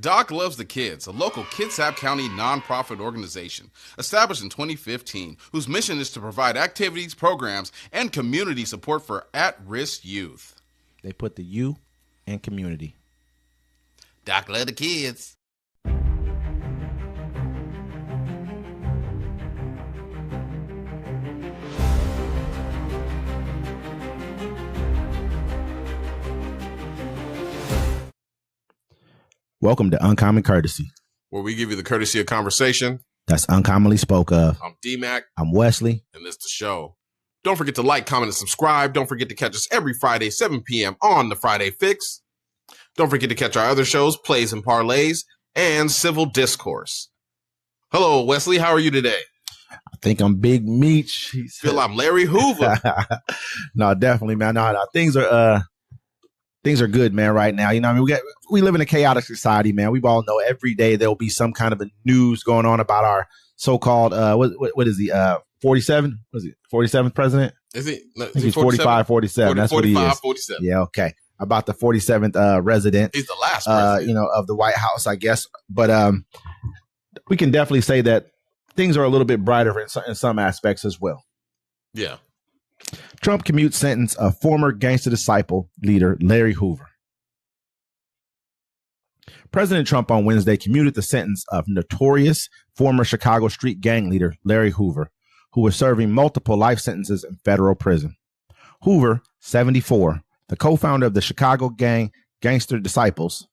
Doc Loves the Kids, a local Kitsap County nonprofit organization established in 2015, whose mission is to provide activities, programs, and community support for at-risk youth. They put the U in community. Doc Loves the Kids. Welcome to Uncommon Courtesy, where we give you the courtesy of conversation that's uncommonly spoke of. I'm D-Mac. I'm Wesley. And this is the show. Don't forget to like, comment, and subscribe. Don't forget to catch us every Friday, 7 p.m. on the Friday Fix. Don't forget to catch our other shows, Plays and Parlays, and Civil Discourse. Hello, Wesley. How are you today? I think I'm Big Meech. Feel I'm Larry Hoover. No, definitely, man. No, things are good, man, right now. You know, I mean, we live in a chaotic society, man. We all know every day there'll be some kind of a news going on about our so-called, what is he, 47? Was he 47th president? Is he? No, I think he's 45, 47. That's 45, what he is. 47. Yeah, okay. About the 47th resident. He's the last president. Of the White House, I guess. But we can definitely say that things are a little bit brighter in some aspects as well. Yeah. Trump commutes sentence of former Gangster Disciple leader Larry Hoover. President Trump on Wednesday commuted the sentence of notorious former Chicago street gang leader Larry Hoover, who was serving multiple life sentences in federal prison. Hoover, 74, the co-founder of the Chicago gang Gangster Disciples,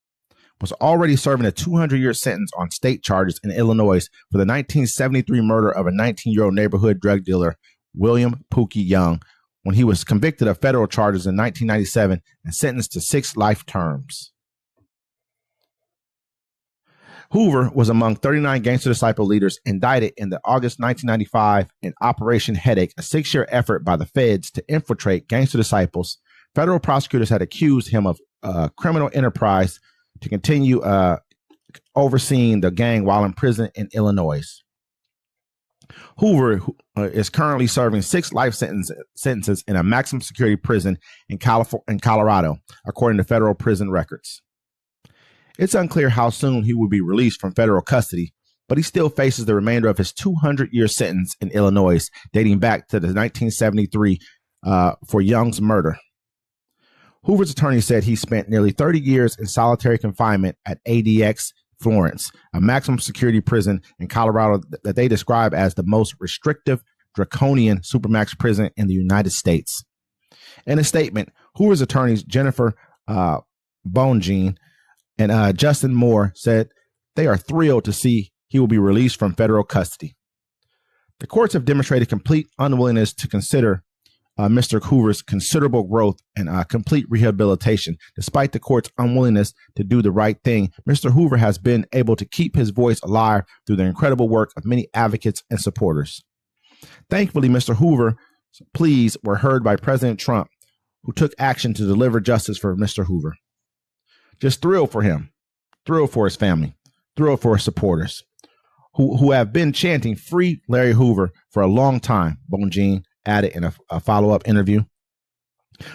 was already serving a 200-year sentence on state charges in Illinois for the 1973 murder of a 19-year-old neighborhood drug dealer, William Pookie Young, when he was convicted of federal charges in 1997 and sentenced to 6 life terms. Hoover was among 39 Gangster Disciple leaders indicted in the August 1995 in Operation Headache, a 6-year effort by the feds to infiltrate Gangster Disciples. Federal prosecutors had accused him of criminal enterprise to continue overseeing the gang while in prison in Illinois. Hoover is currently serving 6 life sentences in a maximum security prison in Colorado, according to federal prison records. It's unclear how soon he will be released from federal custody, but he still faces the remainder of his 200-year sentence in Illinois, dating back to the 1973 for Young's murder. Hoover's attorney said he spent nearly 30 years in solitary confinement at ADX Florence, a maximum security prison in Colorado that they describe as the most restrictive, draconian supermax prison in the United States. In a statement, Hoover's attorneys Jennifer Bonjean and Justin Moore said they are thrilled to see he will be released from federal custody. The courts have demonstrated complete unwillingness to consider Mr. Hoover's considerable growth and complete rehabilitation. Despite the court's unwillingness to do the right thing, Mr. Hoover has been able to keep his voice alive through the incredible work of many advocates and supporters. Thankfully, Mr. Hoover's pleas were heard by President Trump, who took action to deliver justice for Mr. Hoover. Just thrilled for him, thrilled for his family, thrilled for his supporters, who have been chanting "Free Larry Hoover" for a long time, Bonjean added in a follow-up interview.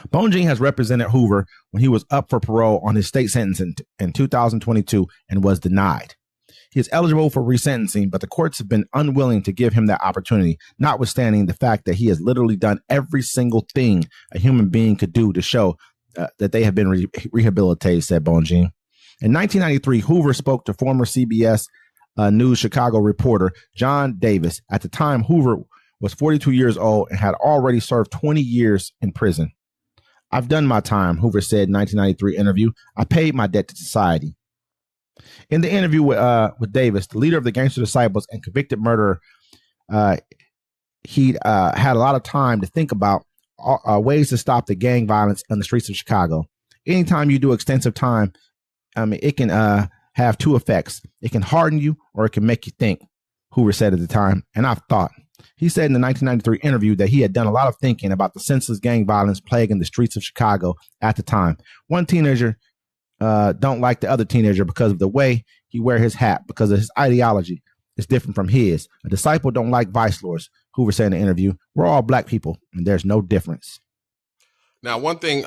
Bonjean has represented Hoover when he was up for parole on his state sentence in 2022 and was denied. He is eligible for resentencing, but the courts have been unwilling to give him that opportunity, notwithstanding the fact that he has literally done every single thing a human being could do to show that they have been rehabilitated, said Bonjean. In 1993, Hoover spoke to former CBS News Chicago reporter John Davis. At the time, Hoover was 42 years old and had already served 20 years in prison. "I've done my time," Hoover said in 1993 interview. "I paid my debt to society." In the interview with Davis, the leader of the Gangster Disciples and convicted murderer, he had a lot of time to think about ways to stop the gang violence on the streets of Chicago. Anytime you do extensive time, it can have 2 effects. It can harden you or it can make you think, Hoover said at the time. And I've thought. He said in the 1993 interview that he had done a lot of thinking about the senseless gang violence plaguing the streets of Chicago at the time. One teenager don't like the other teenager because of the way he wear his hat, because of his ideology is different from his. A disciple don't like vice lords, Hoover said in the interview. We're all black people, and there's no difference. Now, one thing,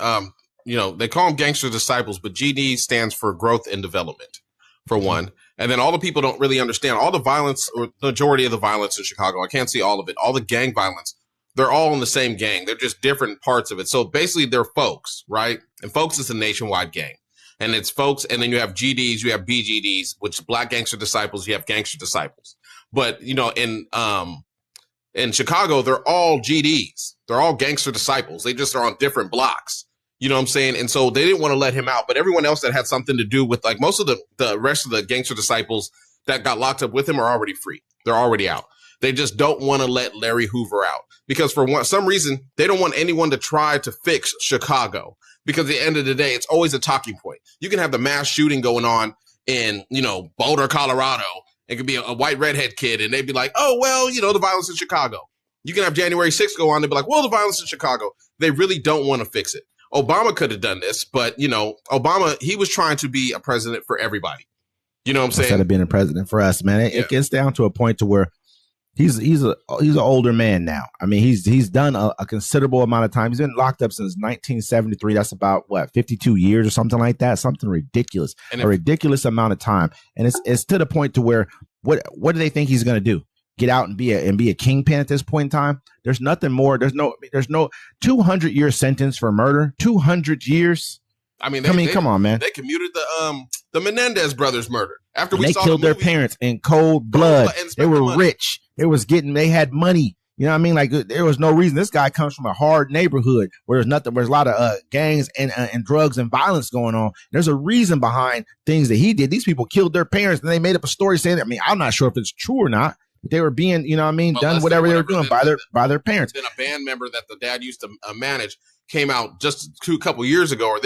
they call them Gangster Disciples, but GD stands for growth and development. for one. And then all the people don't really understand all the violence, or the majority of the violence in Chicago. I can't see all of it. All the gang violence, they're all in the same gang. They're just different parts of it. So basically they're folks, right? And folks is a nationwide gang. And it's folks, and then you have GDs, you have BGDs, which is Black Gangster Disciples, you have Gangster Disciples. But, you know, in Chicago, they're all GDs. They're all Gangster Disciples. They just are on different blocks. You know what I'm saying? And so they didn't want to let him out. But everyone else that had something to do with, like, most of the rest of the Gangster Disciples that got locked up with him are already free. They're already out. They just don't want to let Larry Hoover out because for some reason, they don't want anyone to try to fix Chicago. Because at the end of the day, it's always a talking point. You can have the mass shooting going on in, you know, Boulder, Colorado. It could be a white redhead kid, and they'd be like, oh, well, you know, the violence in Chicago. You can have January 6th go on, they'd be like, well, the violence in Chicago. They really don't want to fix it. Obama could have done this, but, you know, Obama, he was trying to be a president for everybody. You know what I'm saying? Instead of being a president for us, man. It gets down to a point to where he's an older man now. I mean, he's done a considerable amount of time. He's been locked up since 1973. That's about 52 years or something like that. Something ridiculous, and a ridiculous amount of time. And it's to the point to where what do they think he's going to do? Get out and be a kingpin at this point in time? There's nothing more. There's no 200-year sentence for murder. 200 years. I mean, come on, man. They commuted the Menendez brothers murder after we saw killed their parents in cold blood. They were rich. They had money. You know what I mean? Like, there was no reason. This guy comes from a hard neighborhood where there's a lot of gangs and drugs and violence going on. There's a reason behind things that he did. These people killed their parents, and they made up a story saying that. I mean, I'm not sure if it's true or not. But they were being, you know what I mean, done whatever they were doing by their parents. Then a band member that the dad used to manage came out just a couple years ago or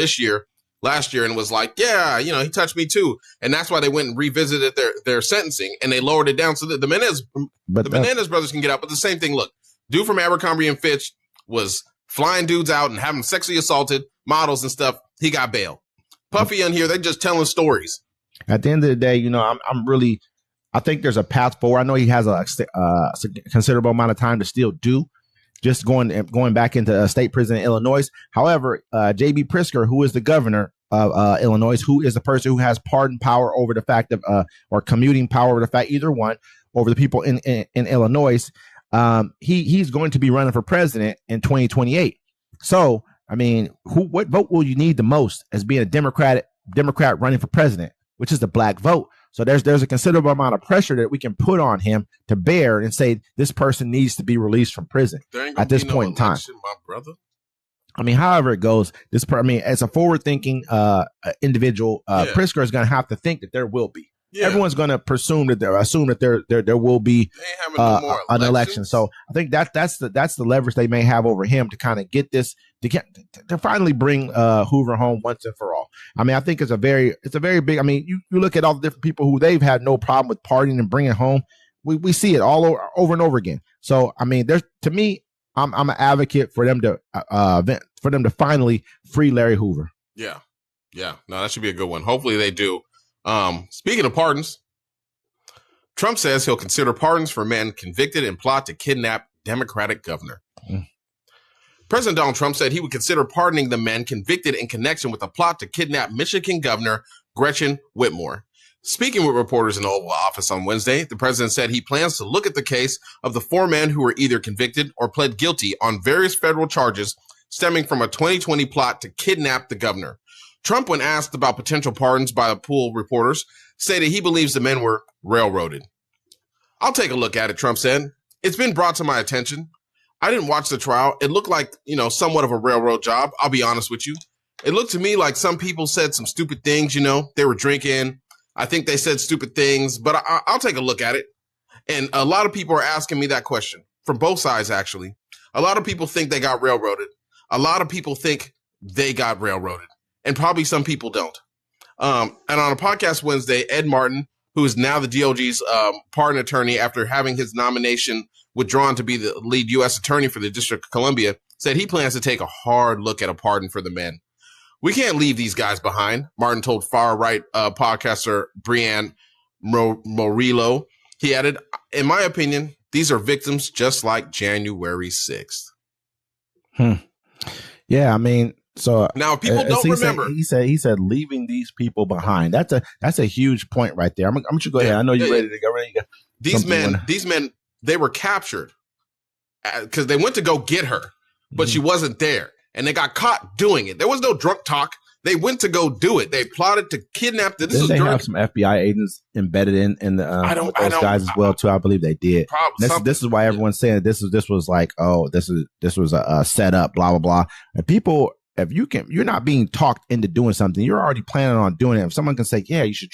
last year, and was like, yeah, you know, he touched me too. And that's why they went and revisited their sentencing, and they lowered it down so that the Menendez brothers can get out. But the same thing, look, dude from Abercrombie and Fitch was flying dudes out and having sexually assaulted models and stuff. He got bail. Puffy in here, they're just telling stories. At the end of the day, you know, I think there's a path forward. I know he has a considerable amount of time to still do. Just going back into state prison in Illinois. However, J.B. Pritzker, who is the governor of Illinois, who is the person who has pardon power over the fact of or commuting power over the fact, either one, over the people in Illinois, he's going to be running for president in 2028. So, I mean, what vote will you need the most as being a Democrat running for president, which is the black vote? So there's a considerable amount of pressure that we can put on him to bear and say this person needs to be released from prison at this point in time. My brother. I mean, however it goes, as a forward-thinking individual, Pritzker is going to have to think that there will be. Yeah. Everyone's going to assume that there will be an election. So I think that's the leverage they may have over him to kind of get this to finally bring Hoover home once and for all. I mean, I think it's a very big. I mean, you look at all the different people who they've had no problem with partying and bringing home. We see it all over and over again. So I mean, I'm an advocate for them to finally free Larry Hoover. Yeah. No, that should be a good one. Hopefully they do. Speaking of pardons, Trump says he'll consider pardons for men convicted in plot to kidnap Democratic governor. President Donald Trump said he would consider pardoning the men convicted in connection with a plot to kidnap Michigan Governor Gretchen Whitmer. Speaking with reporters in the Oval Office on Wednesday, the president said he plans to look at the case of the four men who were either convicted or pled guilty on various federal charges stemming from a 2020 plot to kidnap the governor. Trump, when asked about potential pardons by pool reporters, stated he believes the men were railroaded. I'll take a look at it, Trump said. It's been brought to my attention. I didn't watch the trial. It looked like, somewhat of a railroad job. I'll be honest with you. It looked to me like some people said some stupid things, they were drinking. I think they said stupid things, but I'll take a look at it. And a lot of people are asking me that question from both sides, actually. A lot of people think they got railroaded. A lot of people think they got railroaded. And probably some people don't. And on a podcast Wednesday, Ed Martin, who is now the DOJ's pardon attorney after having his nomination withdrawn to be the lead U.S. attorney for the District of Columbia, said he plans to take a hard look at a pardon for the men. We can't leave these guys behind, Martin told far-right podcaster Brianne Morillo. He added, in my opinion, these are victims just like January 6th. Yeah, I mean, So now people don't remember. He said leaving these people behind. That's a huge point right there. I'm gonna go ahead. I know you're ready to go. These men, they were captured because they went to go get her, but she wasn't there, and they got caught doing it. There was no drunk talk. They went to go do it. They plotted to kidnap them. Didn't they have some FBI agents embedded in the those guys as well too? I believe they did. This is why everyone's saying this was like, oh, this was a setup, blah blah blah. And people, if you're not being talked into doing something, you're already planning on doing it. If someone can say, yeah, you should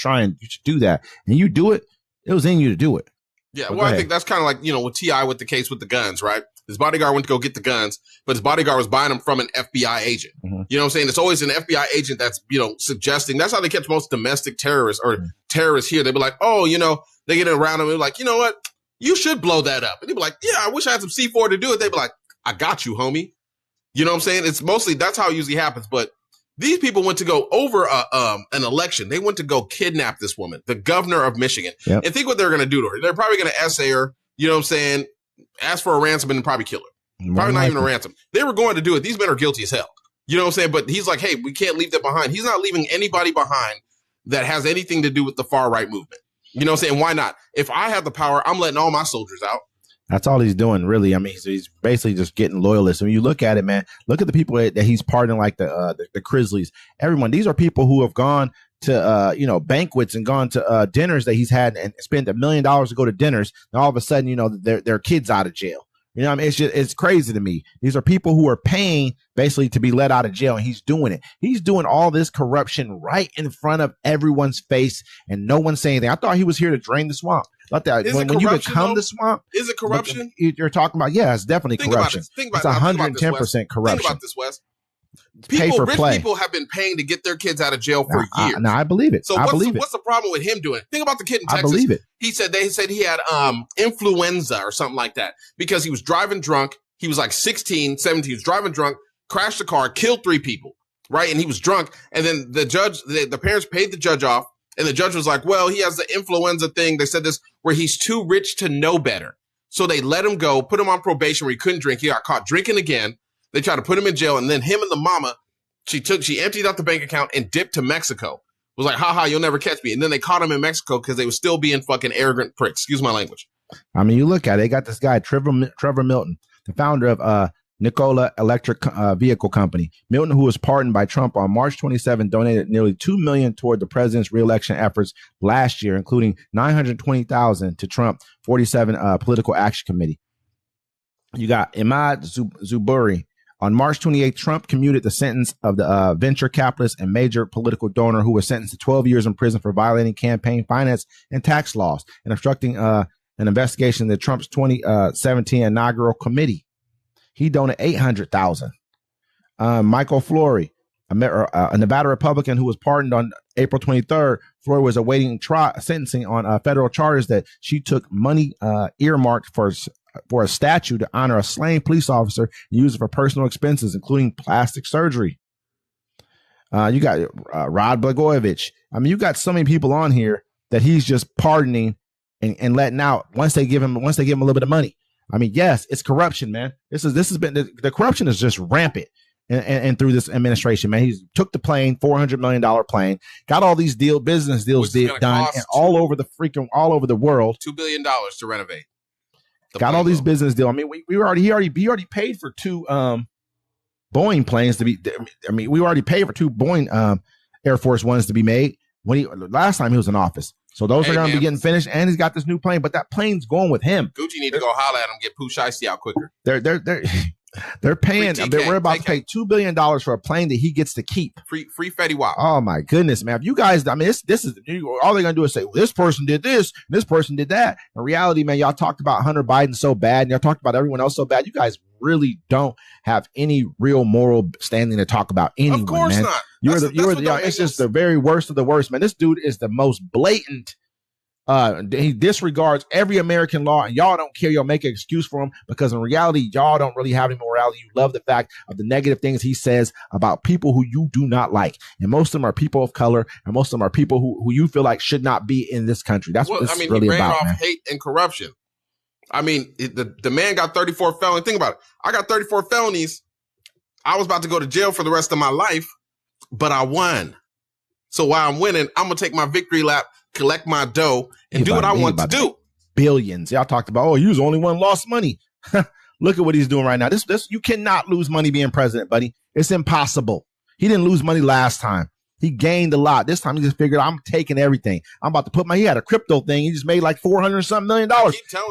do that, and you do it, it was in you to do it. Yeah, well, I think that's kind of like, with T.I. with the case with the guns, right? His bodyguard went to go get the guns, but his bodyguard was buying them from an FBI agent. Mm-hmm. You know what I'm saying? It's always an FBI agent that's, suggesting. That's how they catch most domestic terrorists or terrorists here. They'd be like, oh, they get around them and be like, you know what? You should blow that up. And they'd be like, yeah, I wish I had some C4 to do it. They'd be like, I got you, homie. You know what I'm saying? It's mostly, that's how it usually happens. But these people went to go over an election. They went to go kidnap this woman, the governor of Michigan. Yep. And think what they're going to do to her. They're probably going to essay her, you know what I'm saying, ask for a ransom and probably kill her. Probably not even a ransom. They were going to do it. These men are guilty as hell. You know what I'm saying? But he's like, hey, we can't leave that behind. He's not leaving anybody behind that has anything to do with the far right movement. You know what I'm saying? Why not? If I have the power, I'm letting all my soldiers out. That's all he's doing, really. I mean, he's basically just getting loyalists. When you look at it, man, look at the people that he's pardoning, like the Grizzlies. Everyone, these are people who have gone to banquets and gone to dinners that he's had and spent $1 million to go to dinners. And all of a sudden, their kids out of jail. You know what I mean? It's crazy to me. These are people who are paying basically to be let out of jail, and he's doing it. He's doing all this corruption right in front of everyone's face, and no one's saying anything. I thought he was here to drain the swamp. When you become the swamp, is it corruption? You're talking about, yeah, it's definitely corruption. It's 110% corruption. Think about this, Wes. Rich people have been paying to get their kids out of jail for years. I believe it. So what's the problem with him doing it? Think about the kid in Texas. I believe it. They said he had influenza or something like that because he was driving drunk. He was like 16, 17. He was driving drunk, crashed the car, killed 3 people, right? And he was drunk. And then the judge, the parents paid the judge off. And the judge was like, well, he has the influenza thing. They said this where he's too rich to know better. So they let him go, put him on probation where he couldn't drink. He got caught drinking again. They tried to put him in jail. And then him and the mama, she emptied out the bank account and dipped to Mexico. Was like, haha, you'll never catch me. And then they caught him in Mexico because they were still being fucking arrogant pricks. Excuse my language. I mean, you look at it. They got this guy, Trevor Milton, the founder of Nikola Electric Vehicle Company. Milton, who was pardoned by Trump on March 27, donated nearly $2 million toward the president's reelection efforts last year, including $920,000 to Trump 47 Political Action Committee. You got Imad Zuburi. On March 28, Trump commuted the sentence of the venture capitalist and major political donor who was sentenced to 12 years in prison for violating campaign finance and tax laws and obstructing an investigation into Trump's 2017 inaugural committee. He donated $800,000. Michael Flory, a Nevada Republican who was pardoned on April 23rd. Flory was awaiting sentencing on federal charges that she took money earmarked for a statue to honor a slain police officer and use it for personal expenses, including plastic surgery. You got Rod Blagojevich. I mean, you got so many people on here that he's just pardoning and letting out once they give him a little bit of money. I mean, yes, it's corruption, man. This has been the corruption is just rampant, and through this administration, man. He's took the plane, $400 million plane, got all these business deals done, and all over the world. $2 billion to renovate. Got all these business deals. I mean, he already paid for 2 Boeing planes to be. I mean, we already paid for 2 Boeing Air Force Ones to be made last time he was in office. So those are going to be getting finished, and he's got this new plane, but that plane's going with him. Gucci need to go holler at him, get Pooh Shiesty out quicker. They're paying. We're about to pay $2 billion for a plane that he gets to keep. Free Fetty Wap. Oh my goodness, man! If you guys, I mean, this is all they're gonna do is say, well, this person did this, this person did that. In reality, man, y'all talked about Hunter Biden so bad, and y'all talked about everyone else so bad. You guys really don't have any real moral standing to talk about anyone. Of course man. Not. It's just the very worst of the worst, man. This dude is the most blatant. He disregards every American law, and y'all don't care. Y'all make an excuse for him because in reality, y'all don't really have any morality. You love the fact of the negative things he says about people who you do not like. And most of them are people of color, and most of them are people who you feel like should not be in this country. That's what it's really about, he ran off hate and corruption. I mean, the man got 34 felonies. Think about it. I got 34 felonies. I was about to go to jail for the rest of my life, but I won. So while I'm winning, I'm going to take my victory lap, collect my dough, and do what I want to do. Billions. Y'all talked about, you was the only one lost money. Look at what he's doing right now. This you cannot lose money being president, buddy. It's impossible. He didn't lose money last time. He gained a lot. This time he just figured, I'm taking everything. I'm about to put he had a crypto thing. He just made like $400 million.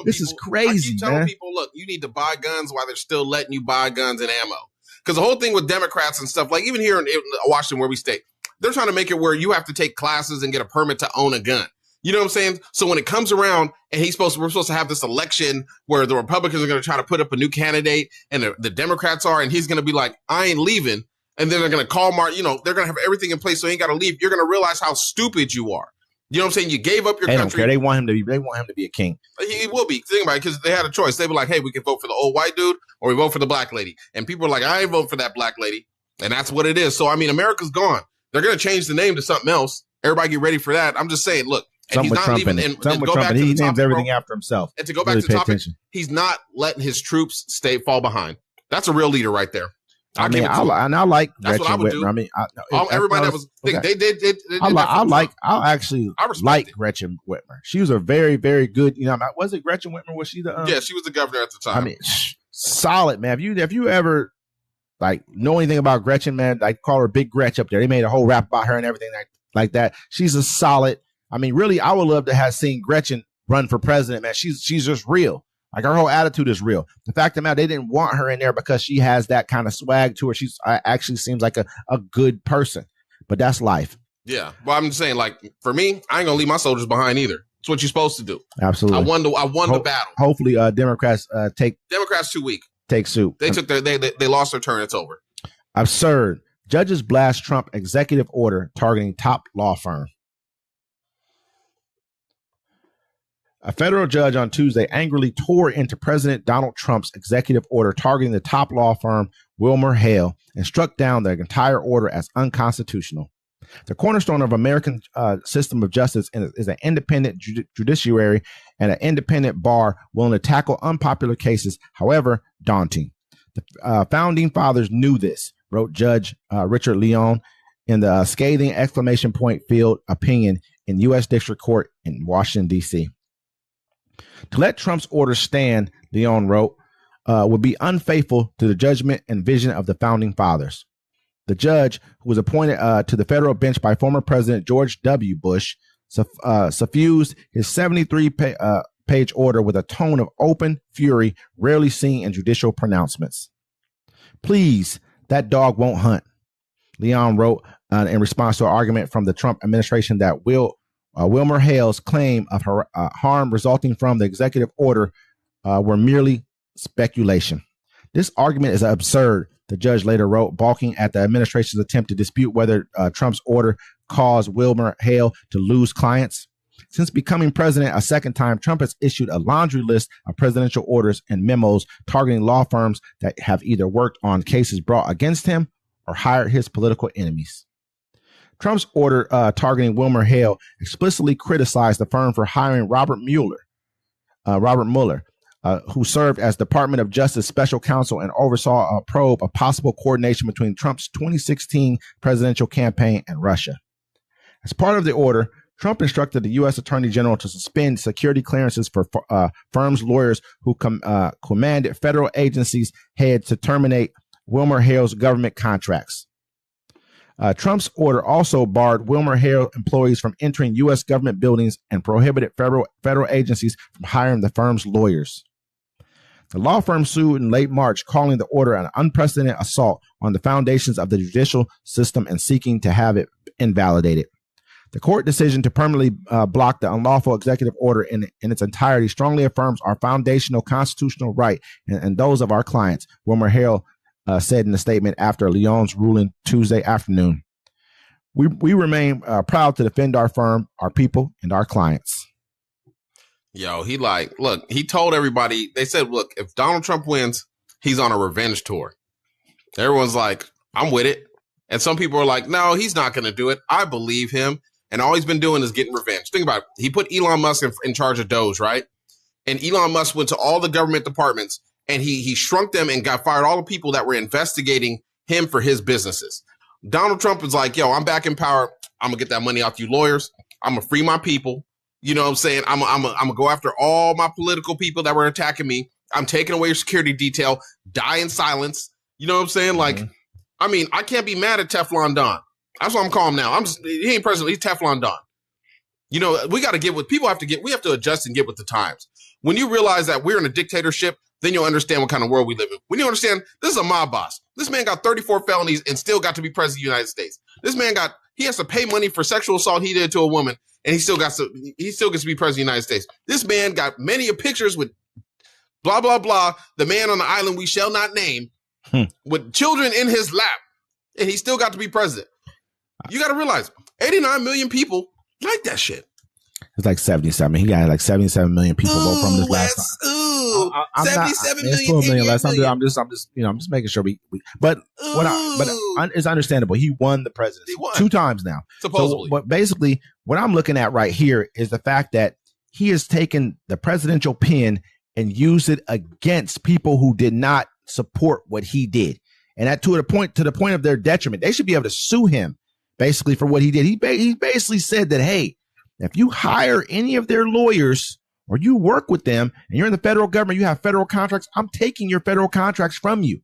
This is crazy, I keep telling people, look, you need to buy guns while they're still letting you buy guns and ammo. Because the whole thing with Democrats and stuff, like even here in Washington where we stay, they're trying to make it where you have to take classes and get a permit to own a gun. You know what I'm saying? So when it comes around and we're supposed to have this election where the Republicans are going to try to put up a new candidate and the Democrats are, and he's going to be like, I ain't leaving. And then they're going to call Martin, they're going to have everything in place so he ain't got to leave. You're going to realize how stupid you are. You know what I'm saying? You gave up your country. Don't care. They want him to be a king. He will be. Think about it, because they had a choice. They were like, hey, we can vote for the old white dude or we vote for the black lady. And people are like, I ain't voting for that black lady. And that's what it is. So, I mean, America's gone. They're going to change the name to something else. Everybody get ready for that. I'm just saying, look, and he's not leaving. And go back to he the names everything after himself. And to go back to the topic, he's not letting his troops fall behind. That's a real leader right there. I like that's what I would Whitmer. do. Everybody that was thinking they did. I like Gretchen Whitmer. She was a very, very good. Was it Gretchen Whitmer? Was she the? Yeah, she was the governor at the time. I mean, solid, man. If you ever know anything about Gretchen, man, I call her Big Gretch up there. They made a whole rap about her and everything like that. She's a solid. I mean, really, I would love to have seen Gretchen run for president, man. She's just real. Like her whole attitude is real. The fact of the matter, they didn't want her in there because she has that kind of swag to her. She's actually seems like a good person, but that's life. Yeah. Well, I'm just saying, like, for me, I ain't gonna leave my soldiers behind either. It's what you're supposed to do. Absolutely. I won the battle. Hopefully, Democrats too weak. Take suit. They lost their turn. It's over. Absurd. Judges blast Trump executive order targeting top law firm. A federal judge on Tuesday angrily tore into President Donald Trump's executive order targeting the top law firm Wilmer Hale and struck down the entire order as unconstitutional. The cornerstone of American system of justice is an independent judiciary and an independent bar willing to tackle unpopular cases, however daunting. The founding fathers knew this, wrote Judge Richard Leon in the scathing exclamation point field opinion in U.S. District Court in Washington, D.C. To let Trump's order stand, Leon wrote, would be unfaithful to the judgment and vision of the founding fathers. The judge, who was appointed to the federal bench by former President George W. Bush, suffused his 73-page order with a tone of open fury rarely seen in judicial pronouncements. Please, that dog won't hunt, Leon wrote in response to an argument from the Trump administration that Wilmer Hale's claim of harm resulting from the executive order were merely speculation. This argument is absurd, the judge later wrote, balking at the administration's attempt to dispute whether Trump's order caused Wilmer Hale to lose clients. Since becoming president a second time, Trump has issued a laundry list of presidential orders and memos targeting law firms that have either worked on cases brought against him or hired his political enemies. Trump's order targeting Wilmer Hale explicitly criticized the firm for hiring Robert Mueller, who served as Department of Justice special counsel and oversaw a probe of possible coordination between Trump's 2016 presidential campaign and Russia. As part of the order, Trump instructed the U.S. Attorney General to suspend security clearances for firms' lawyers who commanded federal agencies' heads to terminate Wilmer Hale's government contracts. Trump's order also barred Wilmer Hale employees from entering U.S. government buildings and prohibited federal agencies from hiring the firm's lawyers. The law firm sued in late March, calling the order an unprecedented assault on the foundations of the judicial system and seeking to have it invalidated. The court decision to permanently block the unlawful executive order in its entirety strongly affirms our foundational constitutional right and those of our clients, Wilmer Hale said in a statement after Leon's ruling Tuesday afternoon. We remain proud to defend our firm, our people, and our clients. Yo, he told everybody, they said, look, if Donald Trump wins, he's on a revenge tour. Everyone's like, I'm with it. And some people are like, no, he's not going to do it. I believe him. And all he's been doing is getting revenge. Think about it. He put Elon Musk in charge of Doge, right? And Elon Musk went to all the government departments and he shrunk them and got fired all the people that were investigating him for his businesses. Donald Trump is like, yo, I'm back in power. I'm going to get that money off you lawyers. I'm going to free my people. You know what I'm saying? I'm going to go after all my political people that were attacking me. I'm taking away your security detail. Die in silence. You know what I'm saying? Like, I mean, I can't be mad at Teflon Don. That's what I'm calling him now. He ain't president. He's Teflon Don. You know, we got to get with people. We have to adjust and get with the times. When you realize that we're in a dictatorship, then you'll understand what kind of world we live in. When you understand, this is a mob boss. This man got 34 felonies and still got to be president of the United States. This man he has to pay money for sexual assault he did to a woman, and he still gets to be president of the United States. This man got many pictures with blah, blah, blah, the man on the island we shall not name, with children in his lap, and he still got to be president. You got to realize, 89 million people like that shit. It's like 77. He got like 77 million people vote from this last time. Ooh, 77 million. Less. I'm just making sure but it's understandable. He won the presidency 2 times now. Supposedly. So, but basically what I'm looking at right here is the fact that he has taken the presidential pen and used it against people who did not support what he did. And that to the point of their detriment. They should be able to sue him basically for what he did. He basically said that, hey, if you hire any of their lawyers or you work with them and you're in the federal government, you have federal contracts, I'm taking your federal contracts from you.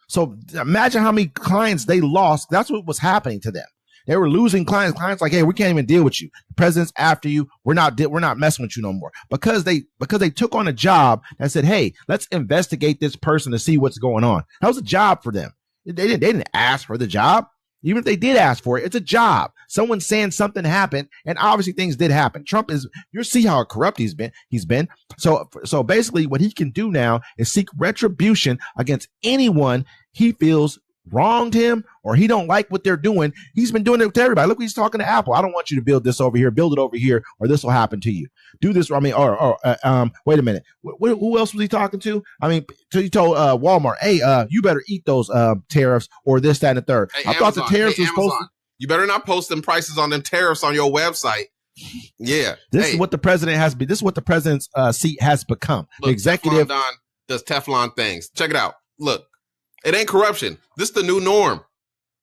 So imagine how many clients they lost. That's what was happening to them. They were losing clients. Clients like, hey, we can't even deal with you. The president's after you. We're not messing with you no more. Because they took on a job that said, hey, let's investigate this person to see what's going on. That was a job for them. They didn't ask for the job. Even if they did ask for it, it's a job. Someone saying something happened, and obviously things did happen. Trump you see how corrupt he's been. So basically what he can do now is seek retribution against anyone he feels wronged him or he don't like what they're doing. He's been doing it to everybody. Look, he's talking to Apple. I don't want you to build this over here, build it over here, or this will happen to you. Do this. I mean, wait a minute. Who else was he talking to? I mean, he told Walmart, hey, you better eat those tariffs or this, that, and the third. Hey, I thought the tariffs was supposed to. You better not post them prices on them tariffs on your website. Yeah. This is what the president has to be. This is what the president's seat has become. Look, the executive Teflon Don does Teflon things. Check it out. Look, it ain't corruption. This is the new norm.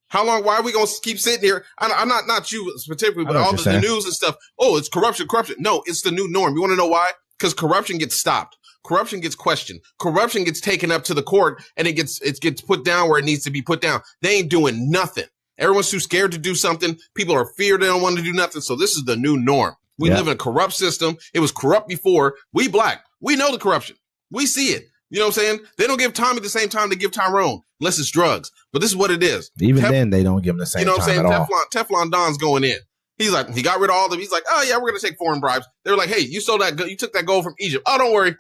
How long? Why are we going to keep sitting here? I'm not you particularly, but all the news and stuff. Oh, it's corruption. No, it's the new norm. You want to know why? Because corruption gets stopped. Corruption gets questioned. Corruption gets taken up to the court, and it gets put down where it needs to be put down. They ain't doing nothing. Everyone's too scared to do something. People are feared. They don't want to do nothing. So this is the new norm. We live in a corrupt system. It was corrupt before. We black. We know the corruption. We see it. You know what I'm saying? They don't give Tommy the same time they give Tyrone, unless it's drugs. But this is what it is. Even then, they don't give him the same time. You know what I'm saying? Teflon Don's going in. He's like, he got rid of all of them. He's like, oh, yeah, we're going to take foreign bribes. They were like, hey, you sold that. You took that gold from Egypt. Oh, don't worry.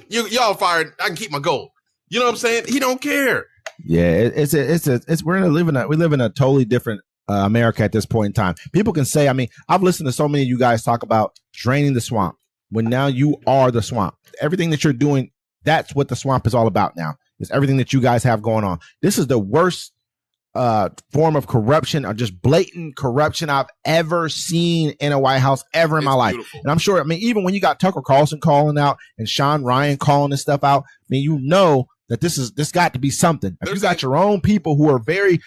Y'all fired. I can keep my gold. You know what I'm saying? He don't care. Yeah, we live in a totally different America at this point in time. People can say, I mean, I've listened to so many of you guys talk about draining the swamp when now you are the swamp. Everything that you're doing, that's what the swamp is all about now. It's everything that you guys have going on. This is the worst form of corruption or just blatant corruption I've ever seen in a White House ever in my life. Beautiful. And I'm sure, I mean, even when you got Tucker Carlson calling out and Sean Ryan calling this stuff out, I mean, you know that this got to be something. If you got your own people who are I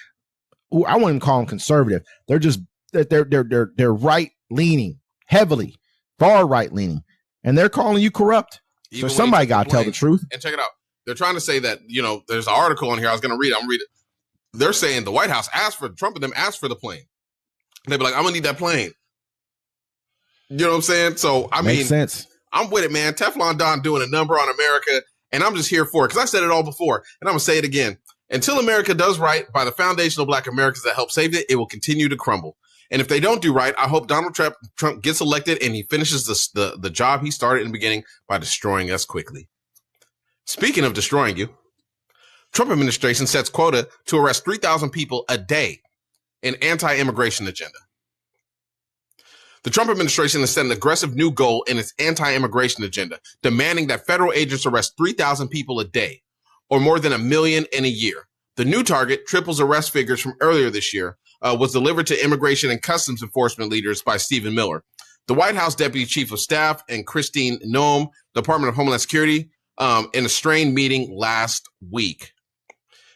wouldn't even call them conservative. They're just, they're right leaning, heavily, far right leaning, and they're calling you corrupt. Even so somebody got to tell the truth. And check it out. They're trying to say that, you know, there's an article in here. I was going to read it. I'm reading it. They're saying the White House Trump and them asked for the plane. And they'd be like, I'm going to need that plane. You know what I'm saying? So, I mean, sense. I'm with it, man. Teflon Don doing a number on America. And I'm just here for it because I said it all before. And I'm going to say it again. Until America does right by the foundational black Americans that help save it, it will continue to crumble. And if they don't do right, I hope Donald Trump gets elected and he finishes the job he started in the beginning by destroying us quickly. Speaking of destroying you, Trump administration sets quota to arrest 3,000 people a day in anti-immigration agenda. The Trump administration has set an aggressive new goal in its anti-immigration agenda, demanding that federal agents arrest 3,000 people a day, or more than 1 million in a year. The new target triples arrest figures from earlier this year, was delivered to immigration and customs enforcement leaders by Stephen Miller. The White House Deputy Chief of Staff and Christine Noem, Department of Homeland Security, in a strained meeting last week.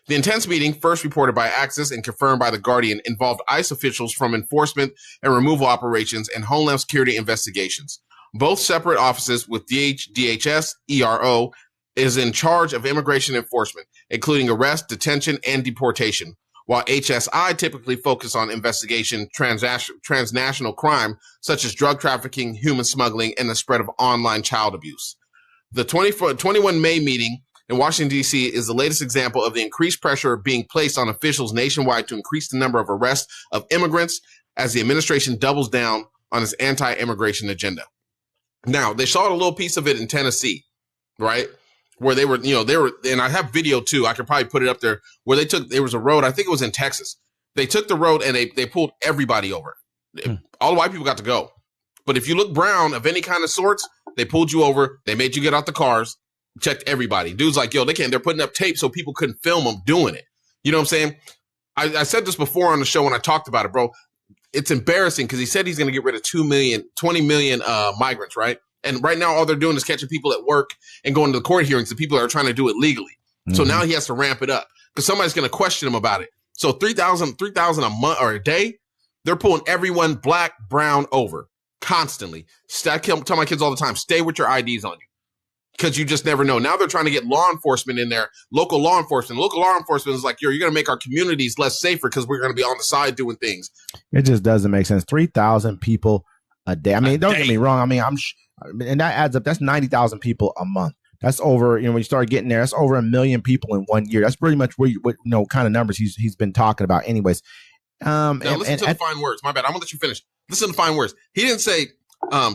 The intense meeting, first reported by Axis and confirmed by The Guardian, involved ICE officials from enforcement and removal operations and Homeland Security investigations. Both separate offices with DHS, ERO, is in charge of immigration enforcement, including arrest, detention, and deportation, while HSI typically focus on investigation transnational crime, such as drug trafficking, human smuggling, and the spread of online child abuse. The 21 May meeting in Washington, D.C. is the latest example of the increased pressure being placed on officials nationwide to increase the number of arrests of immigrants as the administration doubles down on its anti-immigration agenda. Now, they shot a little piece of it in Tennessee, right? Where they were, and I have video too. I could probably put it up there where there was a road. I think it was in Texas. They took the road and they pulled everybody over. All the white people got to go. But if you look brown of any kind of sorts, they pulled you over. They made you get out the cars, checked everybody. Dude's like, yo, they're putting up tape so people couldn't film them doing it. You know what I'm saying? I said this before on the show when I talked about it, bro. It's embarrassing because he said he's going to get rid of 20 million migrants, right? And right now, all they're doing is catching people at work and going to the court hearings. The people that are trying to do it legally. Mm-hmm. So now he has to ramp it up because somebody's going to question him about it. So 3,000 a month or a day, they're pulling everyone black, brown over constantly. I tell my kids all the time, stay with your IDs on you because you just never know. Now they're trying to get law enforcement in there, local law enforcement. Local law enforcement is like, you're going to make our communities less safer because we're going to be on the side doing things. It just doesn't make sense. 3,000 people a day. I mean, don't get me wrong. I mean, and that adds up. That's 90,000 people a month. That's over, when you start getting there, that's over 1 million people in 1 year. That's pretty much what kind of numbers he's been talking about anyways. Now, listen to the fine words. My bad. I'm going to let you finish. Listen to the fine words. He didn't say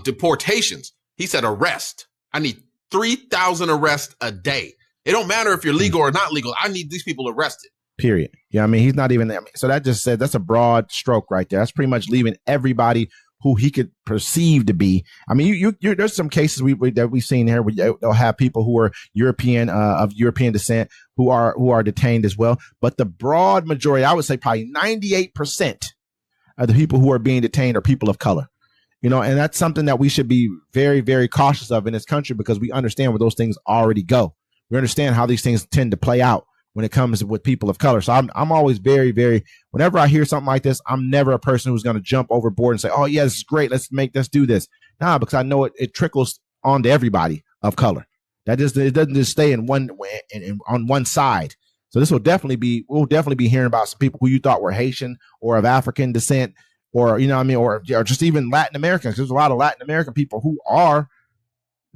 deportations. He said arrest. I need 3,000 arrests a day. It don't matter if you're legal or not legal. I need these people arrested. Period. Yeah, I mean, he's not even there. So that just said that's a broad stroke right there. That's pretty much leaving everybody who he could perceive to be. I mean, there's some cases that we've seen here where they'll have people who are European of European descent who are detained as well. But the broad majority, I would say probably 98% of the people who are being detained are people of color. And that's something that we should be very, very cautious of in this country because we understand where those things already go. We understand how these things tend to play out when it comes with people of color. So I'm always very, very, whenever I hear something like this, I'm never a person who's going to jump overboard and say, oh, yeah, this is great. Let's do this. Nah, because I know it trickles onto everybody of color. It doesn't just stay in on one side. So we'll definitely be hearing about some people who you thought were Haitian or of African descent or, or just even Latin Americans. There's a lot of Latin American people who are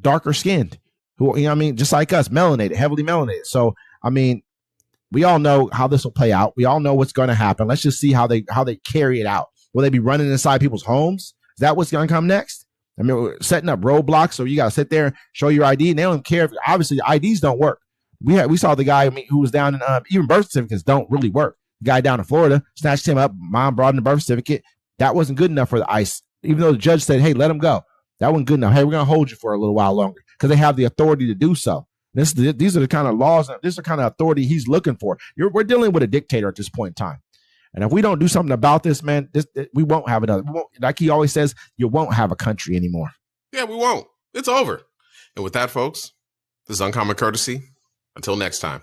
darker skinned, who, just like us, melanated, heavily melanated. So, we all know how this will play out. We all know what's going to happen. Let's just see how they carry it out. Will they be running inside people's homes? Is that what's going to come next? We're setting up roadblocks, so you got to sit there, show your ID, and they don't care. Obviously, IDs don't work. We saw the guy who was down in even birth certificates don't really work. The guy down in Florida snatched him up. Mom brought in the birth certificate. That wasn't good enough for the ICE, even though the judge said, "Hey, let him go." That wasn't good enough. Hey, we're going to hold you for a little while longer because they have the authority to do so. These are the kind of laws, this is the kind of authority he's looking for. We're dealing with a dictator at this point in time. And if we don't do something about this, man, we won't have another. Like he always says, you won't have a country anymore. Yeah, we won't. It's over. And with that, folks, this is Uncommon Courtesy. Until next time.